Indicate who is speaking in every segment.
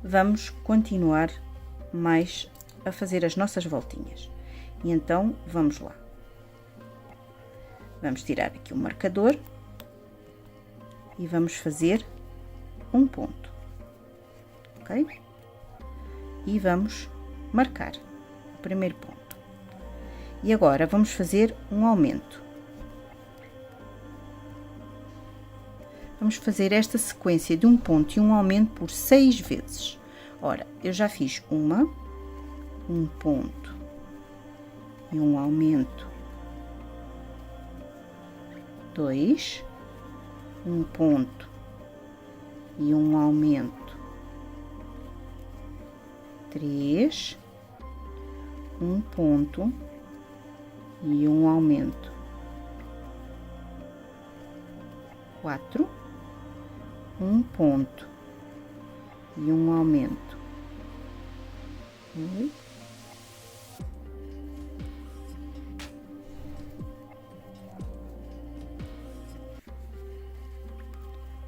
Speaker 1: Vamos continuar mais a fazer as nossas voltinhas. E então, vamos lá. Vamos tirar aqui o marcador e vamos fazer um ponto, ok? E vamos marcar o primeiro ponto. E agora vamos fazer um aumento. Vamos fazer esta sequência de um ponto e um aumento por 6 vezes. Ora, eu já fiz um ponto e um aumento, 2, um ponto e um aumento, 3, um ponto e um aumento, 4, um ponto e um aumento,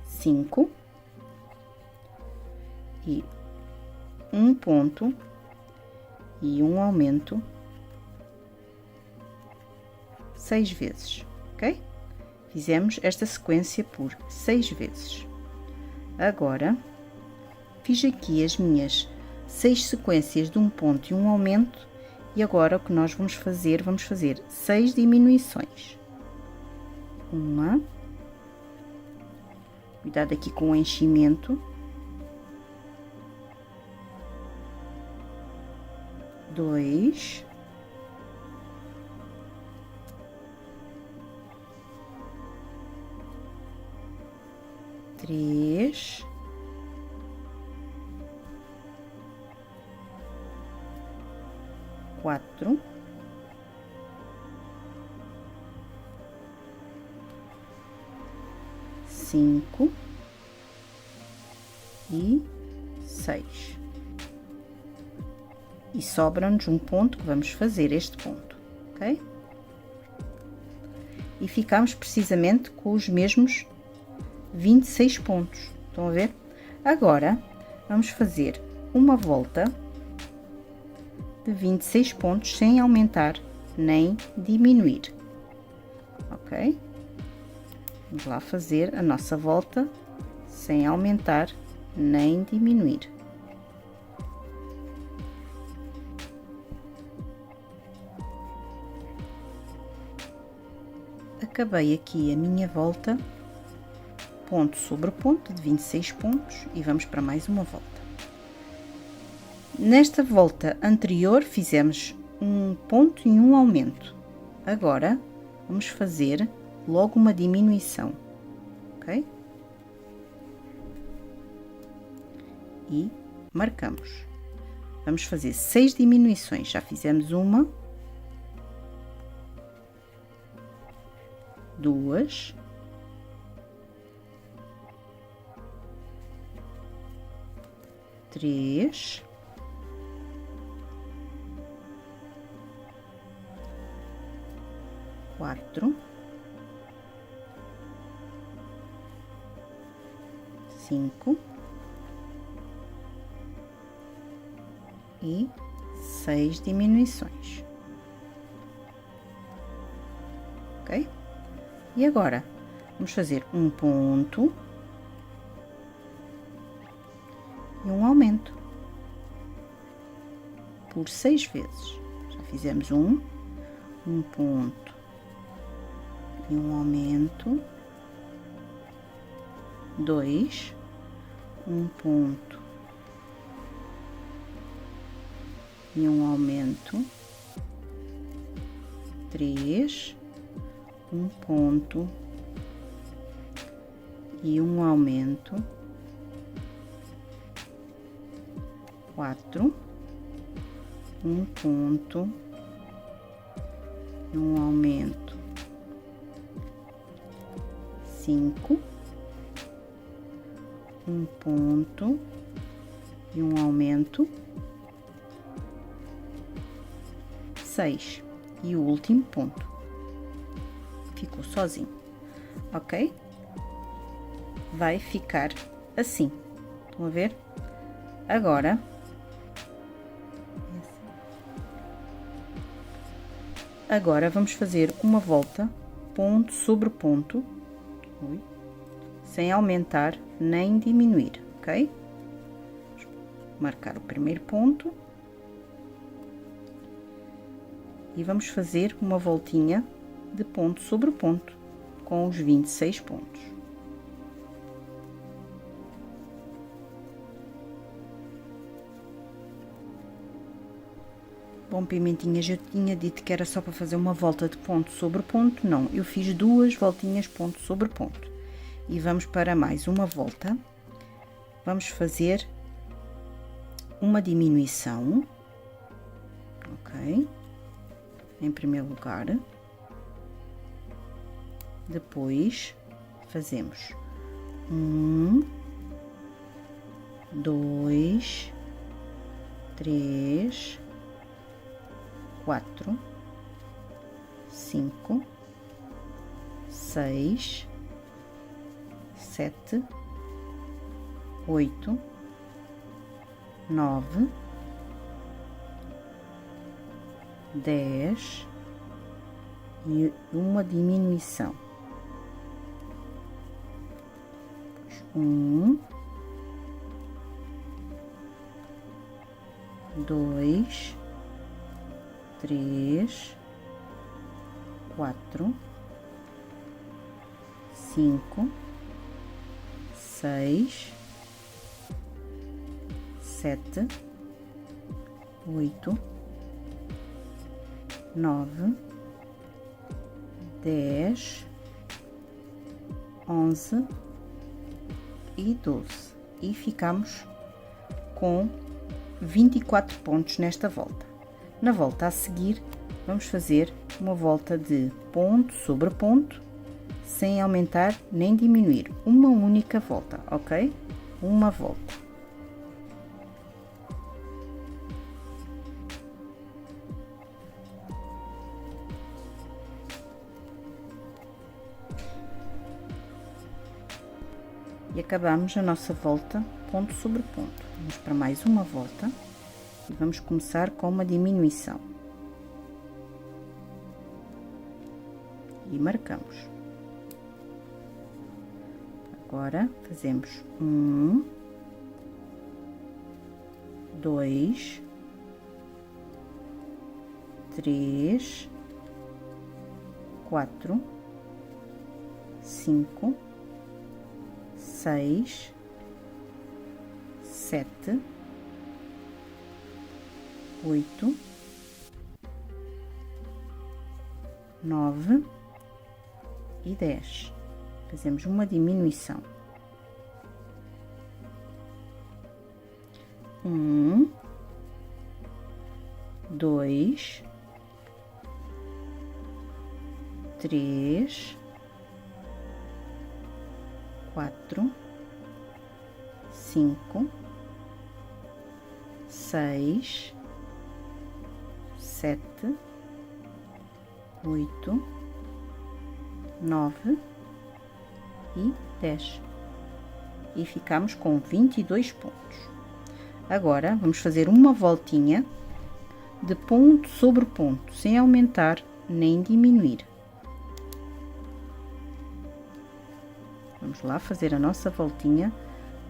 Speaker 1: 5 e um ponto e um aumento 6 vezes, ok? Fizemos esta sequência por 6 vezes. Agora, fiz aqui as minhas 6 sequências de um ponto e um aumento, e agora o que nós vamos fazer 6 diminuições. Uma, cuidado aqui com o enchimento, 2, 3, 4, 5 e 6. E sobra-nos um ponto que vamos fazer este ponto, ok? E ficamos precisamente com os mesmos 26 pontos, estão a ver? Agora, vamos fazer uma volta de 26 pontos sem aumentar nem diminuir, ok? Vamos lá fazer a nossa volta sem aumentar nem diminuir. Acabei aqui a minha volta, ponto sobre ponto, de 26 pontos, e vamos para mais uma volta. Nesta volta anterior fizemos um ponto e um aumento. Agora, vamos fazer logo uma diminuição, ok? E marcamos. Vamos fazer 6 diminuições, já fizemos uma, 2, 3, 4, 5 e 6 diminuições, ok? E agora vamos fazer um ponto e um aumento por 6 vezes. Já fizemos um ponto e um aumento, 2, um ponto e um aumento, 3, um ponto e um aumento, 4, um ponto e um aumento, 5, um ponto e um aumento, 6. e o último ponto. Ficou sozinho, ok? Vai ficar assim, estão a ver? Agora vamos fazer uma volta ponto sobre ponto, sem aumentar nem diminuir, ok? Vamos marcar o primeiro ponto e vamos fazer uma voltinha de ponto sobre ponto com os 26 pontos. Bom, pimentinhas, eu tinha dito que era só para fazer uma volta de ponto sobre ponto, não, eu fiz duas voltinhas ponto sobre ponto. E vamos para mais uma volta, vamos fazer uma diminuição, ok? Em primeiro lugar, depois fazemos 1, 2, 3, 4, 5, 6, 7, 8, 9, 10 e uma diminuição. 1, 2, 3, 4, 5, 6, 7, 8, 9, 10, 11 e 12 e ficamos com 24 pontos nesta volta. Na volta a seguir, vamos fazer uma volta de ponto sobre ponto, sem aumentar nem diminuir, uma única volta, ok? Uma volta. E acabamos a nossa volta ponto sobre ponto. Vamos para mais uma volta e vamos começar com uma diminuição. E marcamos. Agora fazemos 1, 2, 3, 4, 5, 6, 7, 8, 9 e 10. Fazemos uma diminuição. 1, 2, 3, 4, 5, 6, 7, 8, 9 e 10 e ficamos com 22 pontos. Agora vamos fazer uma voltinha de ponto sobre ponto, sem aumentar nem diminuir. Vamos lá fazer a nossa voltinha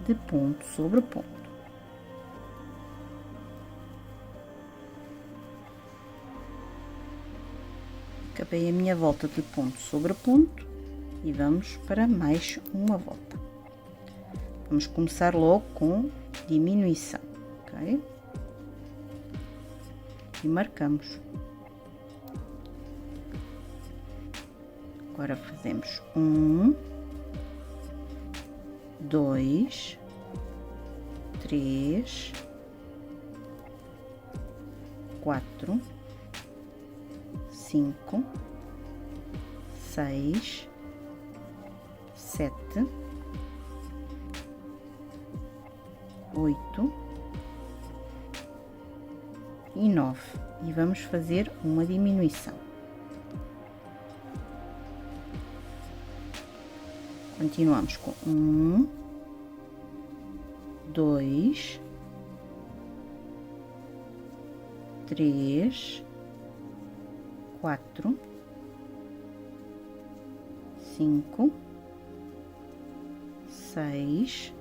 Speaker 1: de ponto sobre ponto. Acabei a minha volta de ponto sobre ponto e vamos para mais uma volta. Vamos começar logo com diminuição, ok? E marcamos. Agora fazemos 1, 2, 3, 4, 5, 6, 7, 8 e 9 e vamos fazer uma diminuição. Continuamos com 1, 2, 3, 4, 5, 6,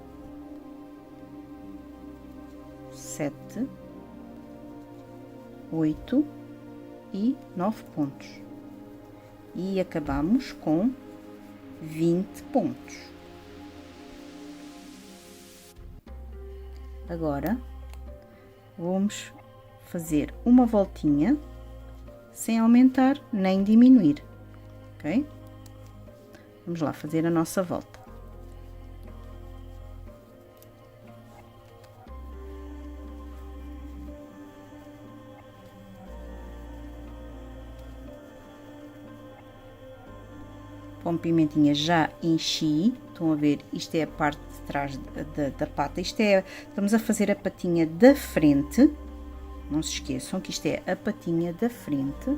Speaker 1: 7, 8 e 9 pontos. E acabamos com 20 pontos. Agora vamos fazer uma voltinha sem aumentar nem diminuir, ok? Vamos lá fazer a nossa volta. Com pimentinha já enchi, estão a ver, isto é a parte de trás da pata, estamos a fazer a patinha da frente, não se esqueçam que isto é a patinha da frente.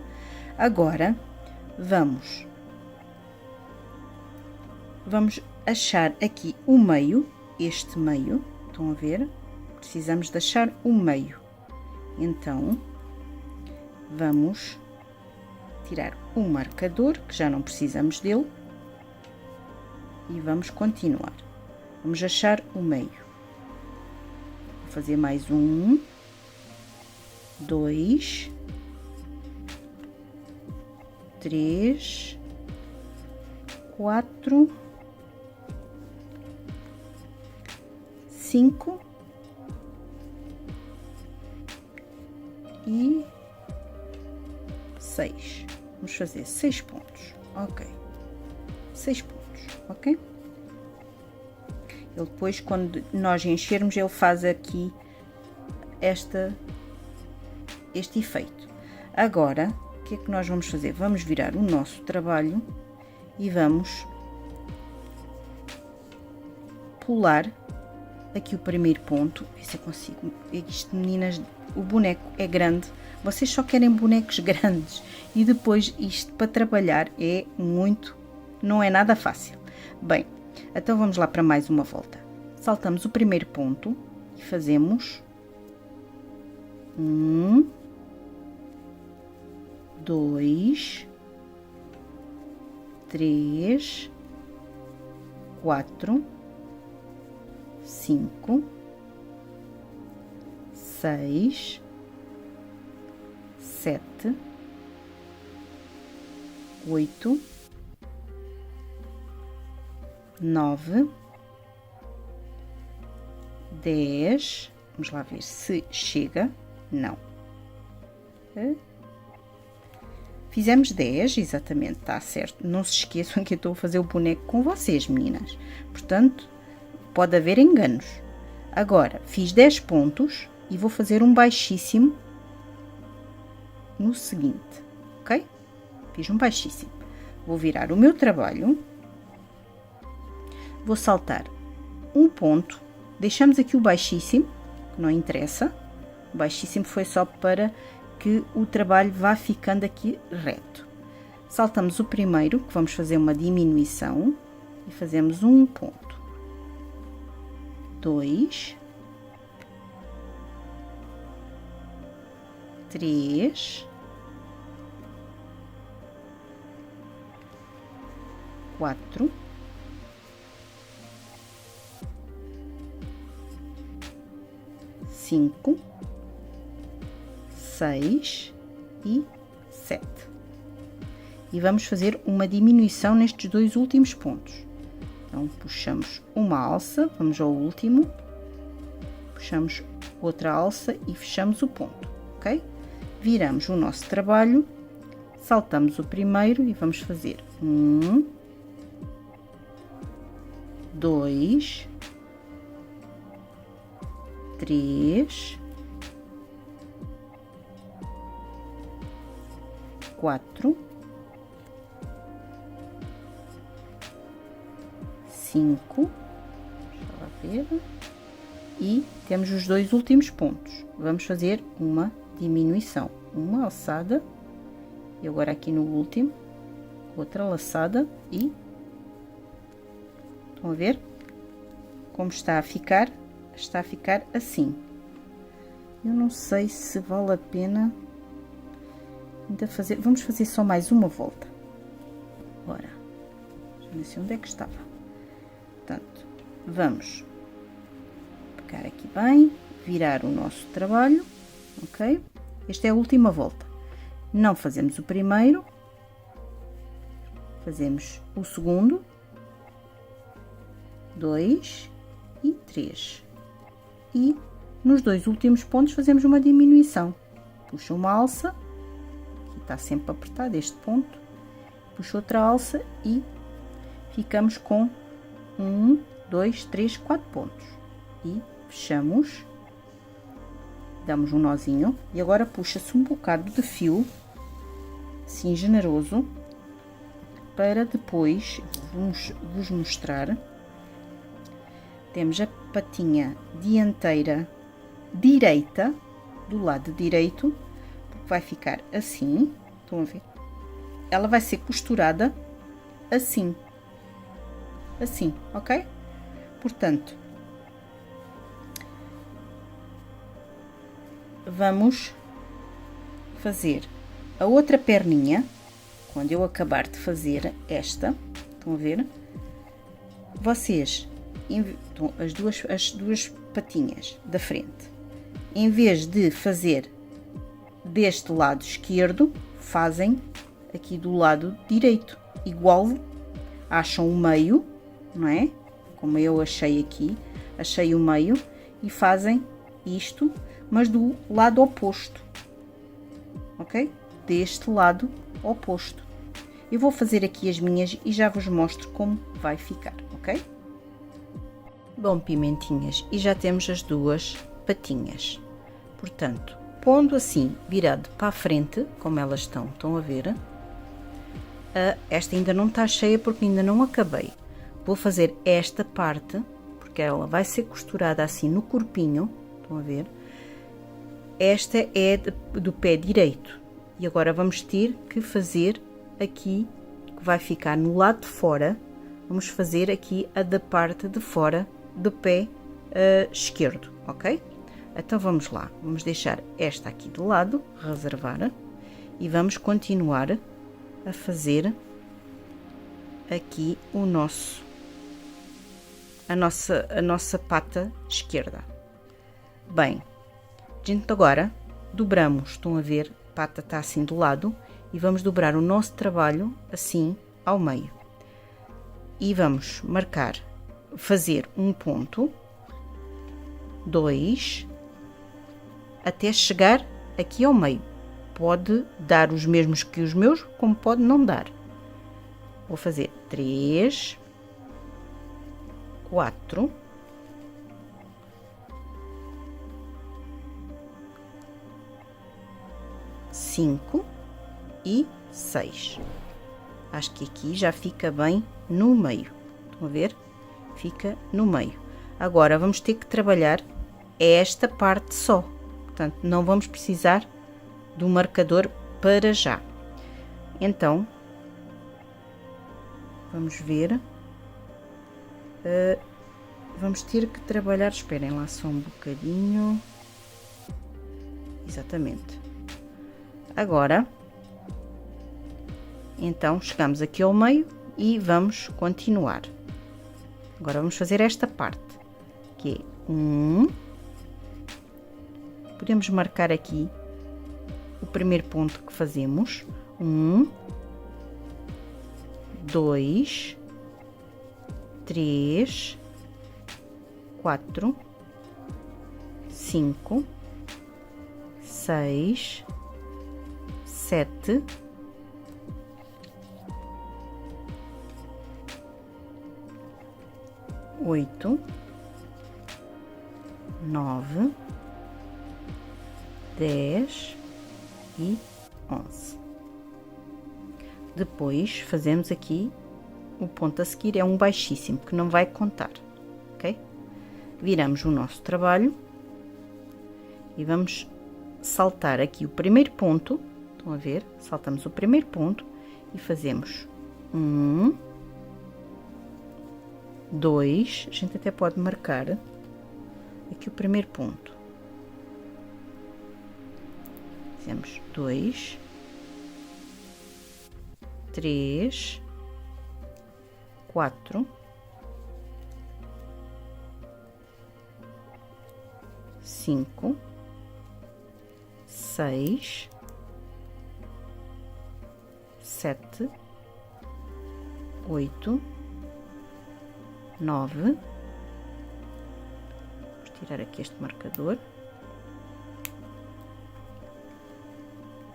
Speaker 1: Agora, vamos achar aqui o meio, este meio, estão a ver, precisamos de achar o meio, então, vamos tirar o marcador, que já não precisamos dele, e vamos continuar. Vamos achar o meio. Vou fazer mais 1, 2, 3, 4, 5 e 6. Vamos fazer 6 pontos, ok? 6 pontos, ok? Ele depois, quando nós enchermos, ele faz aqui este efeito. Agora, o que é que nós vamos fazer? Vamos virar o nosso trabalho e vamos pular aqui o primeiro ponto. Ver se eu consigo. Isto, meninas, o boneco é grande. Vocês só querem bonecos grandes e depois isto para trabalhar não é nada fácil. Bem, então vamos lá para mais uma volta. Saltamos o primeiro ponto e fazemos 1, 2, 3, 4, 5, 6, 7, 8, 9, 10. Vamos lá ver se chega. Não. Fizemos 10, exatamente, está certo. Não se esqueçam que eu estou a fazer o boneco com vocês, meninas. Portanto, pode haver enganos. Agora, fiz 10 pontos e vou fazer um baixíssimo no seguinte, ok? Fiz um baixíssimo. Vou virar o meu trabalho. Vou saltar um ponto. Deixamos aqui o baixíssimo, que não interessa. O baixíssimo foi só para que o trabalho vá ficando aqui reto. Saltamos o primeiro, que vamos fazer uma diminuição, e fazemos um ponto. 2, 3, 4, 5, 6 e 7. E vamos fazer uma diminuição nestes dois últimos pontos. Então, puxamos uma alça, vamos ao último, puxamos outra alça e fechamos o ponto, ok? Viramos o nosso trabalho, saltamos o primeiro e vamos fazer 1, 2, 3, 4, 5, deixa lá ver, e temos os dois últimos pontos. Vamos fazer uma diminuição, uma alçada, e agora aqui no último, outra laçada e Estão a ver? Como está a ficar? Está a ficar assim. Eu não sei se vale a pena ainda fazer. Vamos fazer só mais uma volta. Ora, não sei onde é que estava. Portanto, vamos pegar aqui bem, virar o nosso trabalho, ok? Esta é a última volta. Não fazemos o primeiro, fazemos o segundo, 2 e 3. E nos dois últimos pontos fazemos uma diminuição. Puxa uma alça, aqui está sempre apertado este ponto, puxa outra alça e ficamos com 1, 2, 3, 4 pontos. E fechamos, damos um nozinho e agora puxa-se um bocado de fio, assim generoso, para depois vos mostrar. Temos a patinha dianteira direita, do lado direito, porque vai ficar assim, estão a ver? Ela vai ser costurada assim, assim, ok? Portanto, vamos fazer a outra perninha. Quando eu acabar de fazer esta, estão a ver? Vocês, as duas patinhas da frente, em vez de fazer deste lado esquerdo, fazem aqui do lado direito, igual, acham o meio, não é? Como eu achei aqui, achei o meio e fazem isto, mas do lado oposto, ok? Deste lado oposto. Eu vou fazer aqui as minhas e já vos mostro como vai ficar, ok? Bom, pimentinhas, e já temos as duas patinhas. Portanto, pondo assim, virado para a frente, como elas estão a ver. Esta ainda não está cheia porque ainda não acabei. Vou fazer esta parte, porque ela vai ser costurada assim no corpinho, estão a ver? Esta é do pé direito. E agora vamos ter que fazer aqui, que vai ficar no lado de fora, vamos fazer aqui a da parte de fora do pé esquerdo, ok? Então vamos lá, vamos deixar esta aqui de lado, reservar, e vamos continuar a fazer aqui a nossa pata esquerda. Bem, gente, agora dobramos, estão a ver, a pata está assim do lado, e vamos dobrar o nosso trabalho assim ao meio. E vamos marcar, fazer um ponto, 2, até chegar aqui ao meio. Pode dar os mesmos que os meus, como pode não dar. Vou fazer 3, 4, 5 e 6. Acho que aqui já fica bem no meio. Estão a ver? Fica no meio. Agora vamos ter que trabalhar esta parte só. Portanto, não vamos precisar do marcador para já. Então, vamos ver. Vamos ter que trabalhar, esperem lá só um bocadinho. Exatamente. Agora, então, chegamos aqui ao meio e vamos continuar. Agora vamos fazer esta parte, que é 1. Podemos marcar aqui o primeiro ponto que fazemos. 1, 2, 3, 4, 5, 6, 7, 8, 9, 10 e 11. Depois fazemos aqui o ponto a seguir, é um baixíssimo que não vai contar, ok? Viramos o nosso trabalho e vamos saltar aqui o primeiro ponto, estão a ver? Saltamos o primeiro ponto e fazemos 1, 2, a gente até pode marcar aqui o primeiro ponto. Fizemos 2, 3, 4, 5, 6, 7, 8, 9. Vamos tirar aqui este marcador.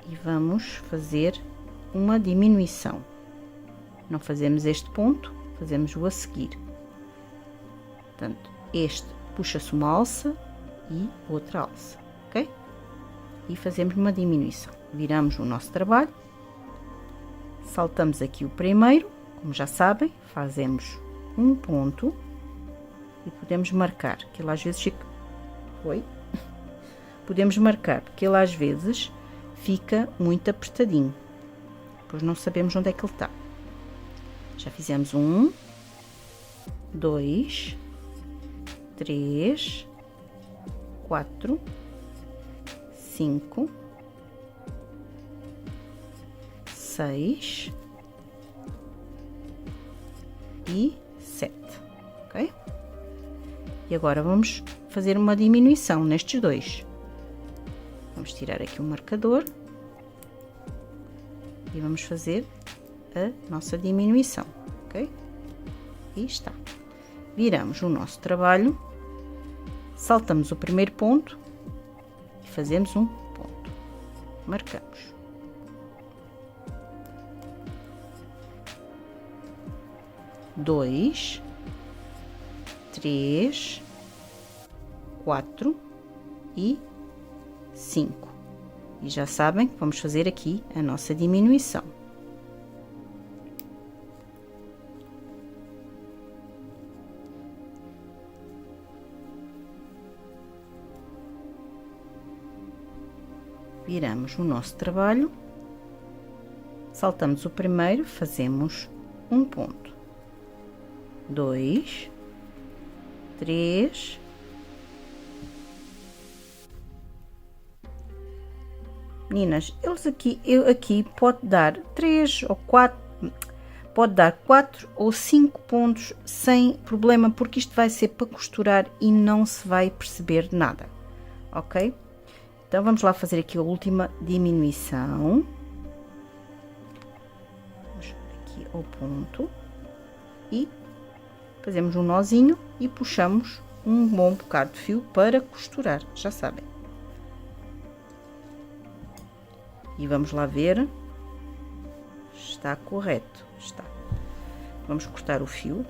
Speaker 1: E vamos fazer uma diminuição. Não fazemos este ponto, fazemos o a seguir. Portanto, este puxa-se uma alça e outra alça, ok? E fazemos uma diminuição. Viramos o nosso trabalho, saltamos aqui o primeiro, como já sabem, fazemos um ponto e podemos marcar, que ele às vezes fica... Oi? Podemos marcar, porque ele às vezes fica muito apertadinho, pois não sabemos onde é que ele está. Já fizemos 1, 2, 3, 4, 5, 6 e 7, ok? E agora vamos fazer uma diminuição nestes dois. Vamos tirar aqui o marcador e vamos fazer a nossa diminuição, ok? E está. Viramos o nosso trabalho, saltamos o primeiro ponto e fazemos um ponto. Marcamos. Dois, 3, 4 e 5. E já sabem que vamos fazer aqui a nossa diminuição. Viramos o nosso trabalho, saltamos o primeiro, fazemos um ponto. 2, 3, meninas, eles aqui pode dar 3 ou 4, pode dar 4 ou 5 pontos sem problema, porque isto vai ser para costurar e não se vai perceber nada, ok? Então vamos lá fazer aqui a última diminuição. Vamos aqui ao ponto e fazemos um nozinho e puxamos um bom bocado de fio para costurar, já sabem. E vamos lá ver, está correto, está. Vamos cortar o fio.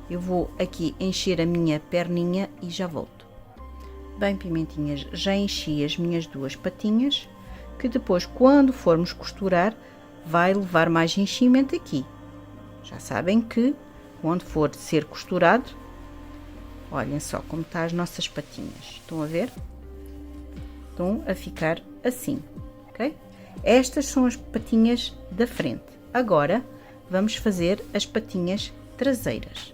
Speaker 1: Eu vou aqui encher a minha perninha e já volto. Bem, pimentinhas, já enchi as minhas duas patinhas, que depois, quando formos costurar, vai levar mais enchimento aqui. Já sabem que, quando for ser costurado, olhem só como está as nossas patinhas. Estão a ver? Estão a ficar assim, ok? Estas são as patinhas da frente. Agora, vamos fazer as patinhas traseiras.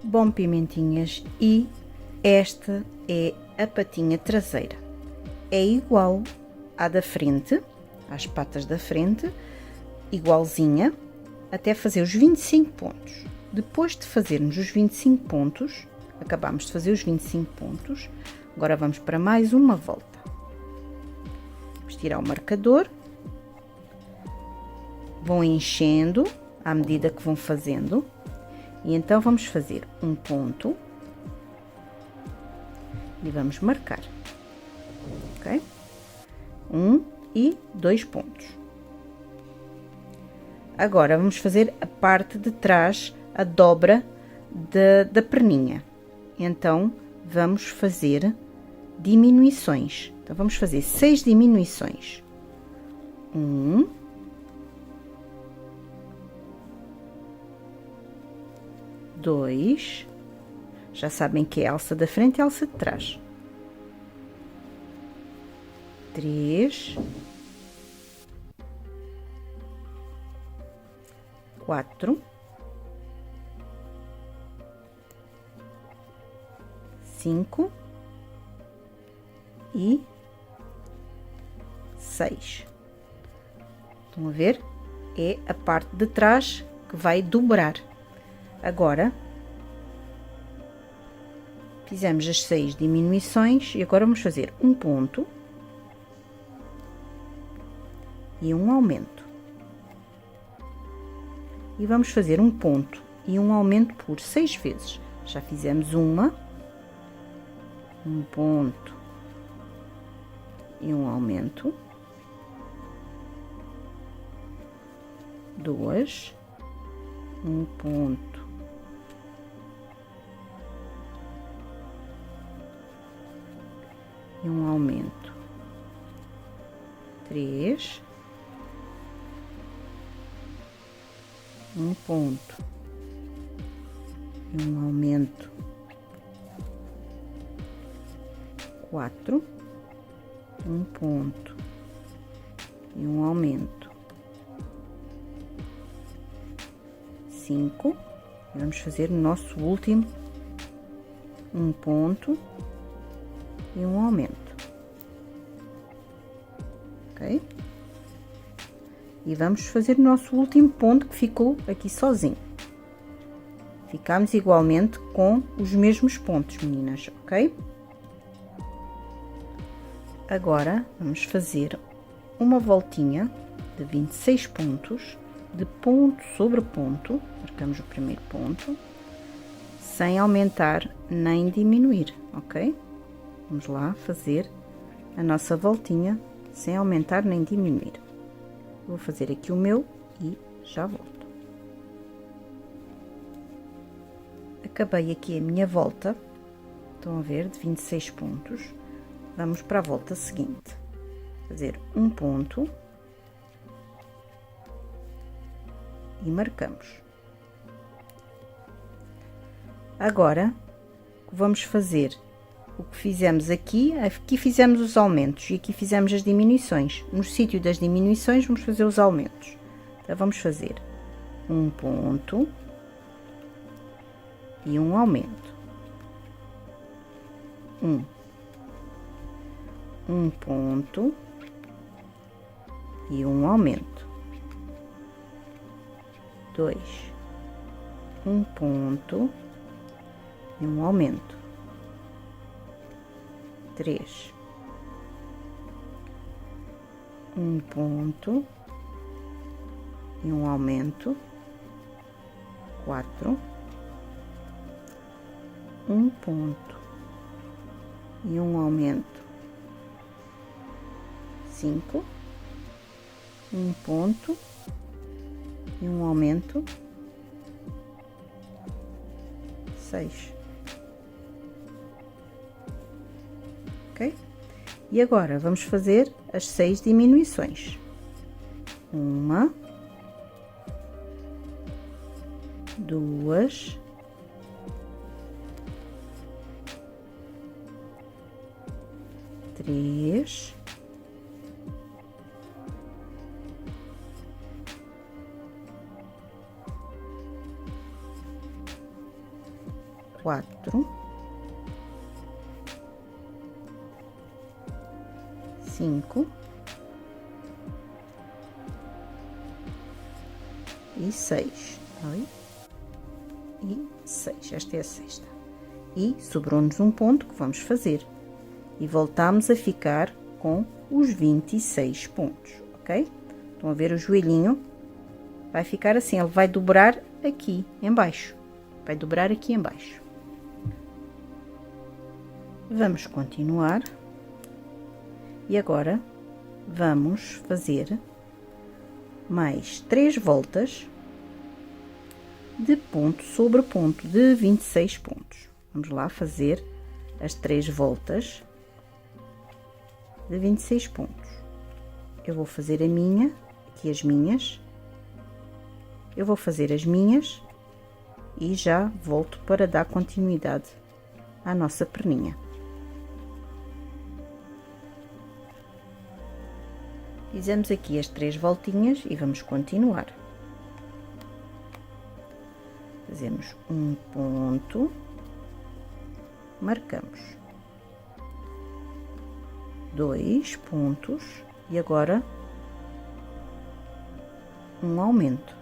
Speaker 1: Bom, pimentinhas, e esta é a patinha traseira. É igual à da frente, às patas da frente, igualzinha, até fazer os 25 pontos. Depois de fazermos os 25 pontos, acabamos de fazer os 25 pontos, agora vamos para mais uma volta. Vamos tirar o marcador, vão enchendo à medida que vão fazendo, e então vamos fazer um ponto e vamos marcar, ok? 1 e 2 pontos. Agora vamos fazer a parte de trás, a dobra da perninha. Então vamos fazer diminuições. Então vamos fazer 6 diminuições. 1, 2, já sabem que é alça da frente e alça de trás. 3, 4, 5 e 6. Estão a ver? É a parte de trás que vai dobrar. Agora, fizemos as 6 diminuições e agora vamos fazer um ponto e um aumento. E vamos fazer um ponto e um aumento por 6 vezes. Já fizemos um ponto e um aumento, 2, um ponto e um aumento, 3, um ponto e um aumento, 4, um ponto e um aumento, 5, e vamos fazer o nosso último, um ponto e um aumento, ok? E vamos fazer o nosso último ponto que ficou aqui sozinho. Ficamos igualmente com os mesmos pontos, meninas, ok? Agora vamos fazer uma voltinha de 26 pontos, de ponto sobre ponto, marcamos o primeiro ponto, sem aumentar nem diminuir, ok? Vamos lá fazer a nossa voltinha sem aumentar nem diminuir. Vou fazer aqui o meu e já volto. Acabei aqui a minha volta, estão a ver, de 26 pontos. Vamos para a volta seguinte, fazer um ponto e marcamos. Agora, vamos fazer o que fizemos aqui fizemos os aumentos e aqui fizemos as diminuições. No sítio das diminuições vamos fazer os aumentos. Então, vamos fazer um ponto e um aumento. Um ponto e um aumento. 2, um ponto e um aumento. 3, um ponto e um aumento. 4, um ponto e um aumento. 5, um ponto e um aumento. 6. Ok? E agora vamos fazer as 6 diminuições. 1, 2, 3, 4, 5 e 6. E 6, esta é a sexta. E sobrou-nos um ponto que vamos fazer. E voltamos a ficar com os 26 pontos, ok? Estão a ver o joelhinho? Vai ficar assim, ele vai dobrar aqui em baixo. Vai dobrar aqui em baixo. Vamos continuar. E agora vamos fazer mais 3 voltas de ponto sobre ponto de 26 pontos. Vamos lá fazer as 3 voltas de 26 pontos. Eu vou fazer a minha, aqui as minhas. Eu vou fazer as minhas e já volto para dar continuidade à nossa perninha. Fizemos aqui as 3 voltinhas e vamos continuar. Fazemos um ponto, marcamos 2 pontos e agora um aumento.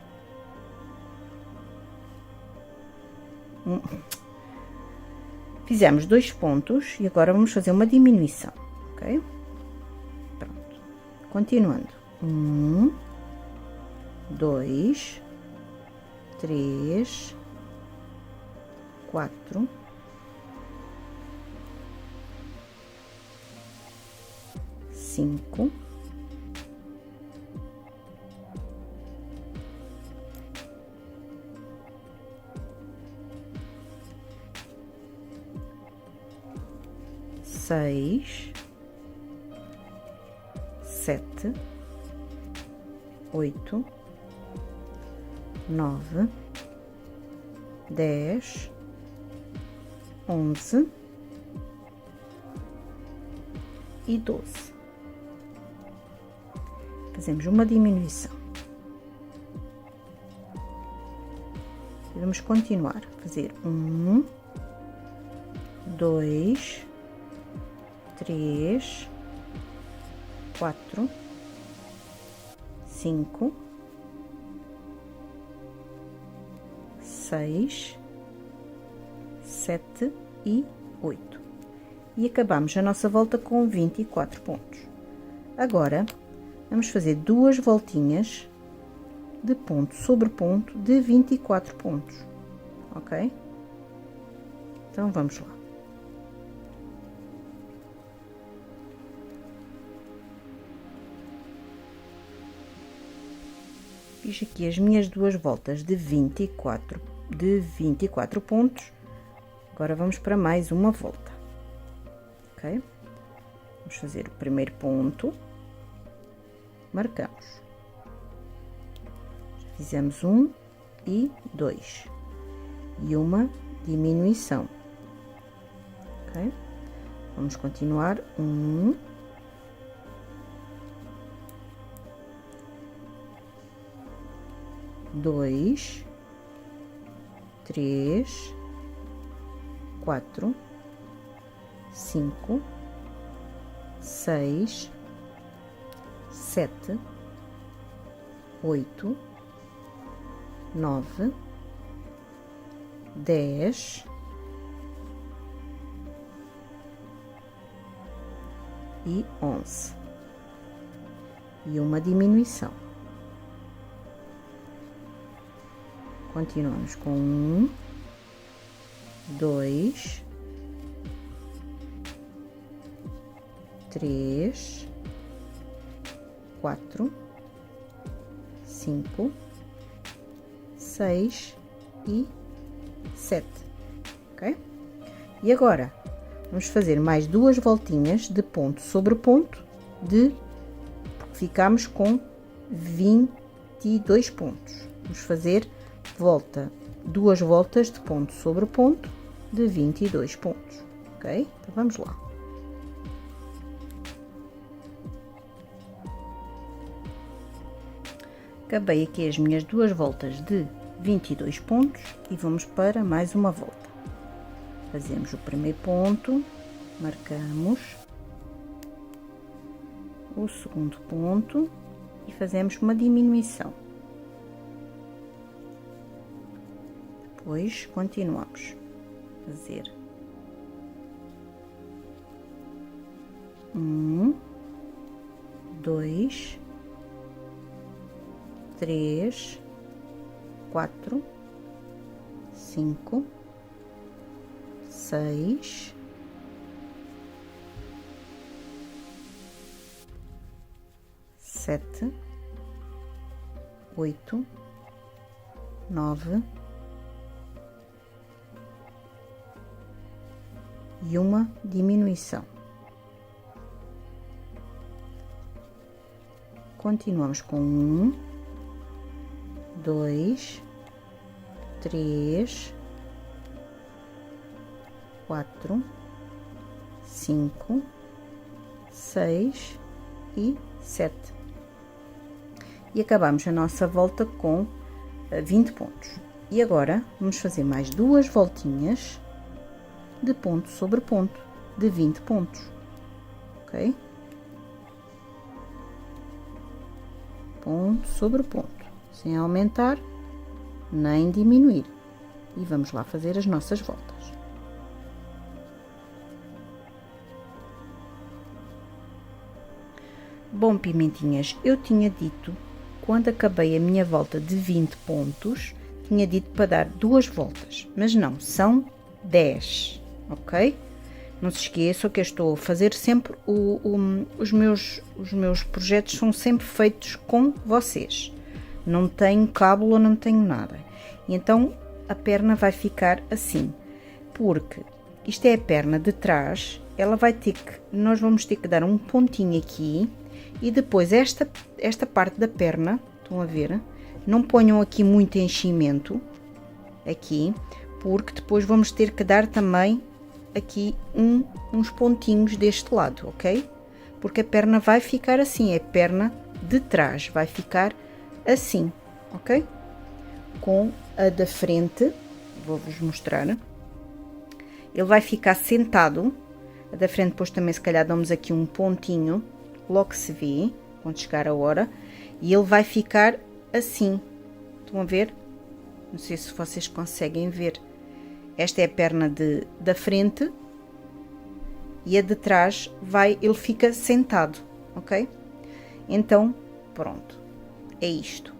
Speaker 1: Fizemos 2 pontos e agora vamos fazer uma diminuição, ok? Pronto. Continuando. 1, 2, 3, 4, 5, 6, 7, 8, 9, 10, 11 e 12. Fazemos uma diminuição. Vamos continuar a fazer 1, 2, 3, 4, 5, 6, 7 e 8. E acabamos a nossa volta com 24 pontos. Agora, vamos fazer 2 voltinhas de ponto sobre ponto de 24 pontos, ok? Então, vamos lá. Fiz aqui as minhas 2 voltas de 24 pontos. Agora vamos para mais uma volta, ok? Vamos fazer o primeiro ponto, marcamos. Já fizemos 1 e 2 e uma diminuição, ok? Vamos continuar 1, 2, 3, 4, 5, 6, 7, 8, 9, 10 e 11 e uma diminuição. Continuamos com 1, 2, 3, 4, 5, 6 e 7, ok? E agora vamos fazer mais 2 voltinhas de ponto sobre ponto porque ficamos com 22 pontos. Vamos fazer 2 voltas de ponto sobre ponto de 22 pontos, ok? Então vamos lá. Acabei aqui as minhas 2 voltas de 22 pontos e vamos para mais uma volta. Fazemos o primeiro ponto, marcamos o segundo ponto e fazemos uma diminuição. Depois continuamos a fazer 1, 2, 3, 4, 5, 6, 7, 8, 9 e uma diminuição. Continuamos com 1, 2, 3, 4, 5, 6 e 7. E acabamos a nossa volta com 20 pontos. E agora vamos fazer mais 2 voltinhas de ponto sobre ponto, de 20 pontos, ok? Ponto sobre ponto, sem aumentar nem diminuir. E vamos lá fazer as nossas voltas. Bom, pimentinhas, eu tinha dito, quando acabei a minha volta de 20 pontos, tinha dito para dar 2 voltas, mas não, são 10, ok? Não se esqueçam que eu estou a fazer sempre os meus projetos são sempre feitos com vocês. Não tenho cábula, não tenho nada. Então, a perna vai ficar assim, porque isto é a perna de trás, ela vai ter que, nós vamos ter que dar um pontinho aqui, e depois esta parte da perna, estão a ver? Não ponham aqui muito enchimento, aqui, porque depois vamos ter que dar também aqui uns pontinhos deste lado, ok? Porque a perna vai ficar assim, é a perna de trás, vai ficar assim, ok? Com a da frente, vou-vos mostrar, ele vai ficar sentado, a da frente depois também se calhar damos aqui um pontinho, logo se vê, quando chegar a hora, e ele vai ficar assim, estão a ver? Não sei se vocês conseguem ver. Esta é a perna da frente e a de trás ele fica sentado, ok? Então, pronto, é isto.